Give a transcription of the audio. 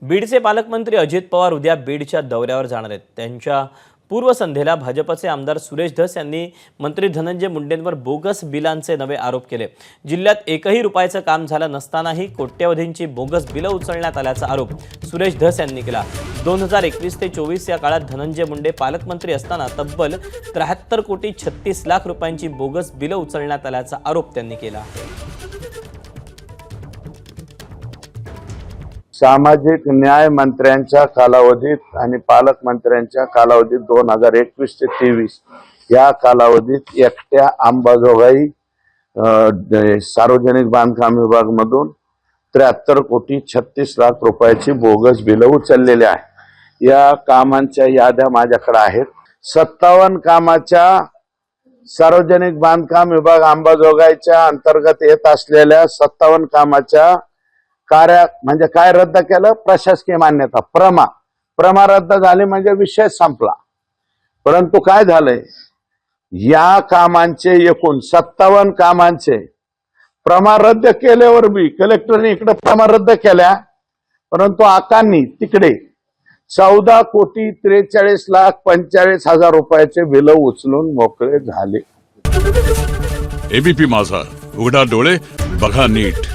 बीडचे पालकमंत्री अजित पवार उद्या बीडच्या दौऱ्यावर जाणार आहेत। त्यांच्या पूर्वसंध्येला भाजपचे आमदार सुरेश धस यांनी मंत्री धनंजय मुंडेंवर बोगस बिलांचे नवे आरोप केले। जिल्ह्यात एकही रुपयाचं काम झालं नसतानाही कोट्यवधींची बोगस बिलं उचलण्यात आल्याचा आरोप सुरेश धस यांनी केला। 2021 ते 24 या काळात धनंजय मुंडे पालकमंत्री असताना तब्बल 73 कोटी 36 लाख रुपयांची बोगस बिलं उचलण्यात आल्याचा आरोप त्यांनी केला। सामाजिक न्याय मंत्र्यांच्या कालावधीत आणि पालकमंत्र्यांच्या कालावधीत 2021 ते 23 या कालावधीत एकट्या अंबाजोगाई सार्वजनिक बांधकाम विभाग मधून 73 कोटी 36 लाख रुपयाची बोगस बिलं उचललेली आहे। या कामांच्या याद्या माझ्याकडे आहेत। 57 कामाच्या सार्वजनिक बांधकाम विभाग अंबाजोगाईच्या अंतर्गत येत असलेल्या 57 कामाच्या कार्य म्हणजे काय रद्द केलं? प्रशासकीय मान्यता प्रमा रद्द झाली म्हणजे विषय संपला। परंतु काय झालंय, या कामांचे एकूण 57 कामांचे प्रमा रद्द केल्यावर बी कलेक्टरने इकडे प्रमा रद्द केल्या, परंतु आकांनी तिकडे 14 कोटी 43 लाख 45 हजार रुपयाचे बिल उचलून मोकळे झाले। एबीपी माझा, उघडा डोळे बघा नीट।